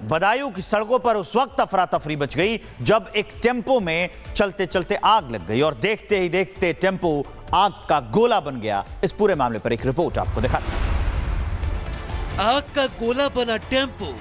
बदायूं की सड़कों पर उस वक्त अफरा तफरी मच गई जब एक टेम्पो में चलते चलते आग लग गई और देखते ही देखते टेम्पो आग का गोला बन गया। इस पूरे मामले पर एक रिपोर्ट आपको दिखाते हैं। आग का गोला बना टेम्पो,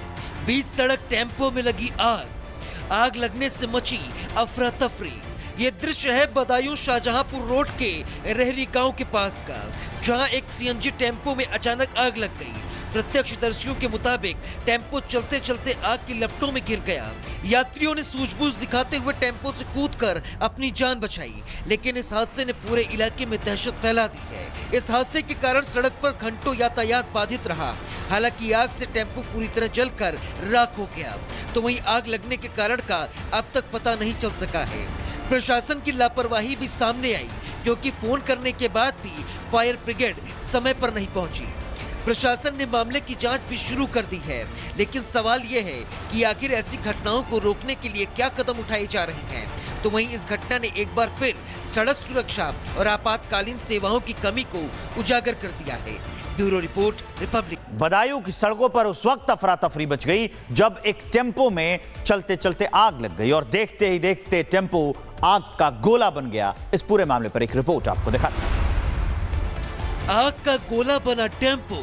बीच सड़क टेम्पो में लगी आग। आग लगने से मची अफरा तफरी। ये दृश्य है बदायूं शाहजहांपुर रोड के रहरी गांव के पास का, जहां एक सीएनजी टेम्पो में अचानक आग लग गई। प्रत्यक्षदर्शियों के मुताबिक टेम्पो चलते चलते आग की लपटों में गिर गया। यात्रियों ने सूझबूझ दिखाते हुए टेम्पो से कूदकर अपनी जान बचाई, लेकिन इस हादसे ने पूरे इलाके में दहशत फैला दी है। इस हादसे के कारण सड़क पर घंटों यातायात बाधित रहा। हालांकि आग से टेम्पो पूरी तरह जलकर राख हो गया, तो वहीं आग लगने के कारण का अब तक पता नहीं चल सका है। प्रशासन की लापरवाही भी सामने आई, क्योंकि फोन करने के बाद भी फायर ब्रिगेड समय पर नहीं पहुंची। प्रशासन ने मामले की जांच भी शुरू कर दी है, लेकिन सवाल ये है कि आखिर ऐसी घटनाओं को रोकने के लिए क्या कदम उठाए जा रहे हैं। तो वहीं इस घटना ने एक बार फिर सड़क सुरक्षा और आपातकालीन सेवाओं की कमी को उजागर कर दिया है। Bureau report, Republic. बदायूं की सड़कों पर उस वक्त अफरा तफरी मच गई जब एक टेम्पो में चलते चलते आग लग गई और देखते ही देखते टेम्पो आग का गोला बन गया। इस पूरे मामले पर एक रिपोर्ट आपको दिखाते हैं। आग का गोला बना टेम्पो,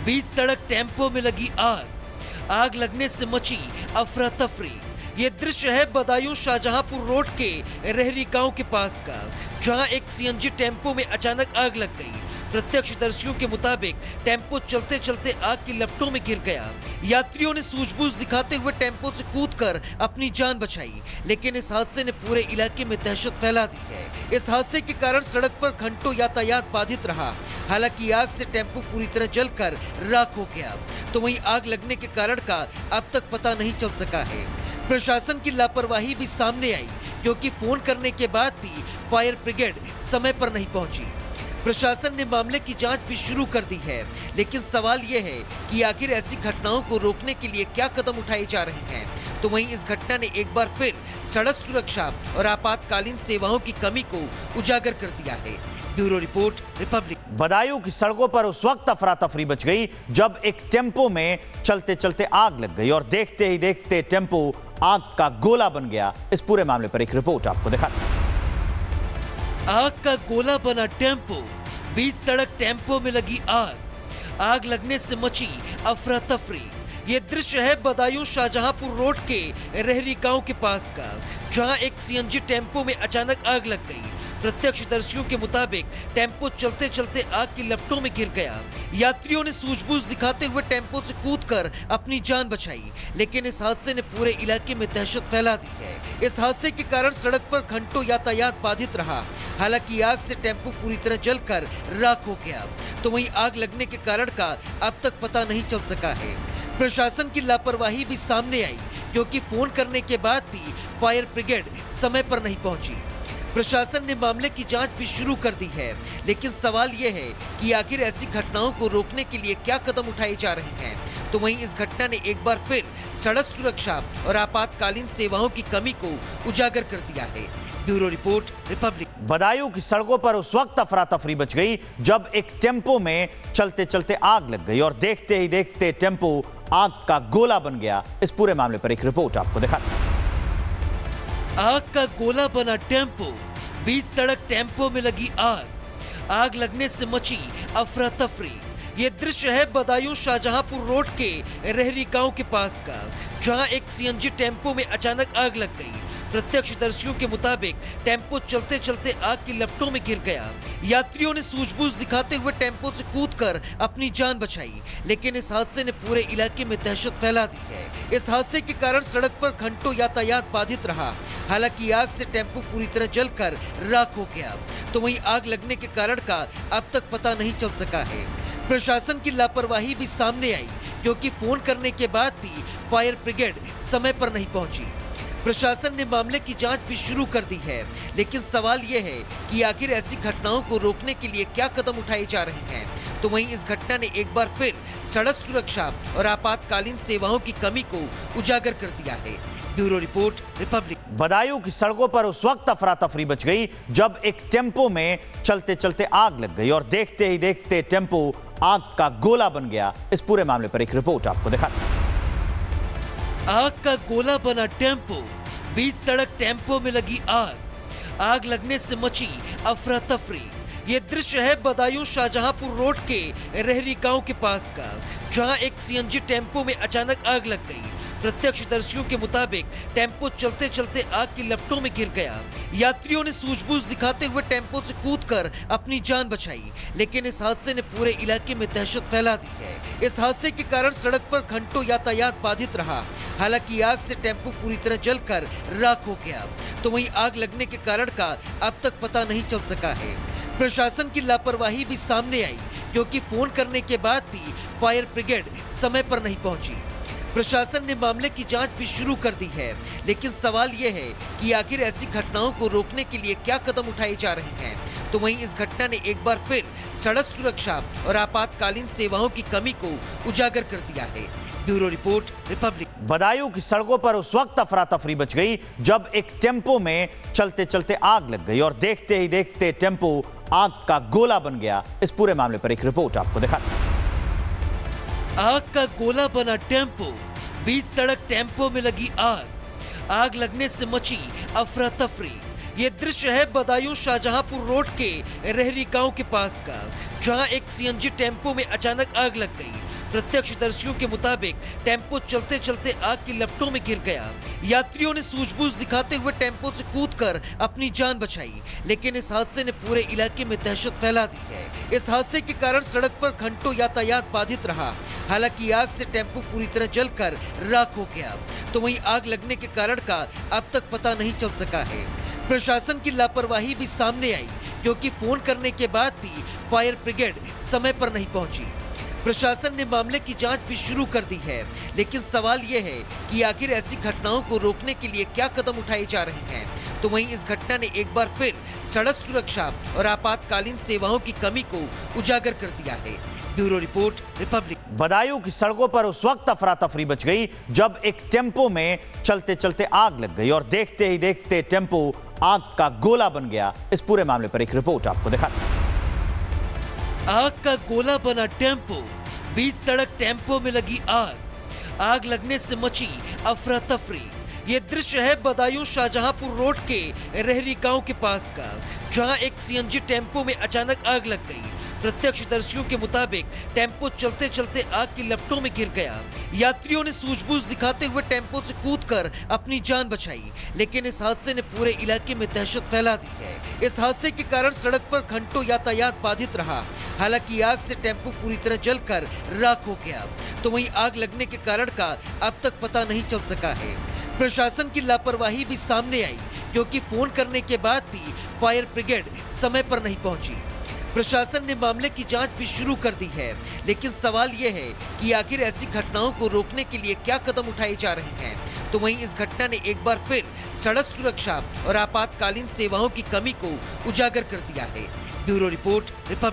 बीच सड़क टेम्पो में लगी आग। आग लगने से मची अफरा तफरी। ये दृश्य है बदायूं शाहजहांपुर रोड के रहरी गांव के पास का, जहां एक सीएनजी टेम्पो में अचानक आग लग गई। प्रत्यक्षदर्शियों के मुताबिक टेम्पो चलते चलते आग की लपटों में गिर गया। यात्रियों ने सूझबूझ दिखाते हुए टेम्पो से कूदकर अपनी जान बचाई, लेकिन इस हादसे ने पूरे इलाके में दहशत फैला दी है। इस हादसे के कारण सड़क पर घंटों यातायात बाधित रहा। हालांकि आग से टेम्पो पूरी तरह जलकर राख हो गया, तो वहीं आग लगने के कारण का अब तक पता नहीं चल सका है। प्रशासन की लापरवाही भी सामने आई, क्योंकि फोन करने के बाद भी फायर ब्रिगेड समय पर नहीं पहुंची। प्रशासन ने मामले की जांच भी शुरू कर दी है, लेकिन सवाल ये है कि आखिर ऐसी घटनाओं को रोकने के लिए क्या कदम उठाए जा रहे हैं। तो वहीं इस घटना ने एक बार फिर सड़क सुरक्षा और आपातकालीन सेवाओं की कमी को उजागर कर दिया है। Bureau report, Republic. बदायूं की सड़कों पर उस वक्त अफरा तफरी मच गई जब एक टेम्पो में चलते चलते आग लग गई और देखते ही देखते टेम्पो आग का गोला बन गया। इस पूरे मामले पर एक रिपोर्ट आपको दिखाते हैं। आग का गोला बना टेम्पो, बीच सड़क टेम्पो में लगी आग। आग लगने से मची अफरा तफरी। ये दृश्य है बदायूं शाहजहांपुर रोड के रहरी गांव के पास का, जहां एक सीएनजी टेम्पो में अचानक आग लग गई। प्रत्यक्षदर्शियों के मुताबिक टेम्पो चलते चलते आग की लपटों में गिर गया। यात्रियों ने सूझबूझ दिखाते हुए टेम्पो से कूदकर अपनी जान बचाई, लेकिन इस हादसे ने पूरे इलाके में दहशत फैला दी है। इस हादसे के कारण सड़क पर घंटों यातायात बाधित रहा। हालांकि आग से टेम्पो पूरी तरह जलकर राख हो गया, तो वहीं आग लगने के कारण का अब तक पता नहीं चल सका है। प्रशासन की लापरवाही भी सामने आई, क्योंकि फोन करने के बाद भी फायर ब्रिगेड समय पर नहीं पहुंची। प्रशासन ने मामले की जांच भी शुरू कर दी है, लेकिन सवाल ये है कि आखिर ऐसी घटनाओं को रोकने के लिए क्या कदम उठाए जा रहे हैं। तो वहीं इस घटना ने एक बार फिर सड़क सुरक्षा और आपातकालीन सेवाओं की कमी को उजागर कर दिया है। Bureau report, Republic. बदायूं की सड़कों पर उस वक्त अफरा तफरी मच गई जब एक टेम्पो में चलते चलते आग लग गई और देखते ही देखते टेम्पो आग का गोला बन गया। इस पूरे मामले पर एक रिपोर्ट आपको दिखाते हैं। आग का गोला बना टेम्पो, बीच सड़क टेम्पो में लगी आग। आग लगने से मची अफरा तफरी। ये दृश्य है बदायूं शाहजहांपुर रोड के रहरी गांव के पास का, जहां एक सीएनजी टेम्पो में अचानक आग लग गई। प्रत्यक्षदर्शियों के मुताबिक टेम्पो चलते चलते आग की लपटों में गिर गया। यात्रियों ने सूझबूझ दिखाते हुए टेम्पो से कूदकर अपनी जान बचाई, लेकिन इस हादसे ने पूरे इलाके में दहशत फैला दी है। इस हादसे के कारण सड़क पर घंटों यातायात बाधित रहा। हालांकि आग से टेम्पो पूरी तरह जलकर राख हो गया, तो वहीं आग लगने के कारण का अब तक पता नहीं चल सका है। प्रशासन की लापरवाही भी सामने आई, क्योंकि फोन करने के बाद भी फायर ब्रिगेड समय पर नहीं पहुंची। प्रशासन ने मामले की जांच भी शुरू कर दी है, लेकिन सवाल ये है कि आखिर ऐसी घटनाओं को रोकने के लिए क्या कदम उठाए जा रहे हैं। तो वहीं इस घटना ने एक बार फिर सड़क सुरक्षा और आपातकालीन सेवाओं की कमी को उजागर कर दिया है। Bureau report, Republic. बदायूं की सड़कों पर उस वक्त अफरा तफरी मच गई जब एक टेम्पो में चलते चलते आग लग गई और देखते ही देखते टेम्पो आग का गोला बन गया। इस पूरे मामले पर एक रिपोर्ट आपको दिखाते हैं। आग का गोला बना टेम्पो, बीच सड़क टेम्पो में लगी आग। आग लगने से मची अफरा तफरी। ये दृश्य है बदायूं शाहजहांपुर रोड के रहरी गांव के पास का, जहां एक सीएनजी टेम्पो में अचानक आग लग गई। प्रत्यक्षदर्शियों के मुताबिक टेम्पो चलते चलते आग की लपटों में गिर गया। यात्रियों ने सूझबूझ दिखाते हुए टेम्पो से कूदकर अपनी जान बचाई, लेकिन इस हादसे ने पूरे इलाके में दहशत फैला दी है। इस हादसे के कारण सड़क पर घंटों यातायात बाधित रहा। हालांकि आग से टेम्पो पूरी तरह जलकर राख हो गया, तो वहीं आग लगने के कारण का अब तक पता नहीं चल सका है। प्रशासन की लापरवाही भी सामने आई, क्योंकि फोन करने के बाद भी फायर ब्रिगेड समय पर नहीं पहुंची। प्रशासन ने मामले की जांच भी शुरू कर दी है, लेकिन सवाल ये है कि आखिर ऐसी घटनाओं को रोकने के लिए क्या कदम उठाए जा रहे हैं। तो वहीं इस घटना ने एक बार फिर सड़क सुरक्षा और आपातकालीन सेवाओं की कमी को उजागर कर दिया है। Bureau report, Republic. बदायूं की सड़कों पर उस वक्त अफरा तफरी मच गई जब एक टेम्पो में चलते चलते आग लग गई और देखते ही देखते टेम्पो आग का गोला बन गया। इस पूरे मामले पर एक रिपोर्ट आपको दिखाते हैं। आग का गोला बना टेम्पो, बीच सड़क टेम्पो में लगी आग। आग लगने से मची अफरा तफरी। ये दृश्य है बदायूं शाहजहांपुर रोड के रहरी गांव के पास का, जहां एक सीएनजी टेम्पो में अचानक आग लग गई। प्रत्यक्षदर्शियों के मुताबिक टेम्पो चलते चलते आग की लपटों में गिर गया। यात्रियों ने सूझबूझ दिखाते हुए टेम्पो से कूदकर अपनी जान बचाई, लेकिन इस हादसे ने पूरे इलाके में दहशत फैला दी है। इस हादसे के कारण सड़क पर घंटों यातायात बाधित रहा। हालांकि आग से टेम्पो पूरी तरह जलकर राख हो गया, तो वहीं आग लगने के कारण का अब तक पता नहीं चल सका है। प्रशासन की लापरवाही भी सामने आई, क्योंकि फोन करने के बाद भी फायर ब्रिगेड समय पर नहीं पहुंची। प्रशासन ने मामले की जांच भी शुरू कर दी है, लेकिन सवाल ये है कि आखिर ऐसी घटनाओं को रोकने के लिए क्या कदम उठाए जा रहे हैं। तो वहीं इस घटना ने एक बार फिर सड़क सुरक्षा और आपातकालीन सेवाओं की कमी को उजागर कर दिया है। Bureau report, Republic. बदायूं की सड़कों पर उस वक्त अफरा तफरी मच गई जब एक टेम्पो में चलते चलते आग लग गई और देखते ही देखते टेम्पो आग का गोला बन गया। इस पूरे मामले पर एक रिपोर्ट आपको दिखाते हैं। आग का गोला बना टेम्पो, बीच सड़क टेम्पो में लगी आग। आग लगने से मची अफरा तफरी। ये दृश्य है बदायूं शाहजहांपुर रोड के रहरी गांव के पास का, जहां एक सीएनजी टेम्पो में अचानक आग लग गई। प्रत्यक्षदर्शियों के मुताबिक टेम्पो चलते चलते आग की लपटों में गिर गया। यात्रियों ने सूझबूझ दिखाते हुए टेम्पो से कूदकर अपनी जान बचाई, लेकिन इस हादसे ने पूरे इलाके में दहशत फैला दी है। इस हादसे के कारण सड़क पर घंटों यातायात बाधित रहा। हालांकि आग से टेम्पो पूरी तरह जलकर राख हो गया, तो वहीं आग लगने के कारण का अब तक पता नहीं चल सका है। प्रशासन की लापरवाही भी सामने आई, क्योंकि फोन करने के बाद भी फायर ब्रिगेड समय पर नहीं पहुंची। प्रशासन ने मामले की जांच भी शुरू कर दी है, लेकिन सवाल ये है कि आखिर ऐसी घटनाओं को रोकने के लिए क्या कदम उठाए जा रहे हैं। तो वहीं इस घटना ने एक बार फिर सड़क सुरक्षा और आपातकालीन सेवाओं की कमी को उजागर कर दिया है। Bureau report, Republic.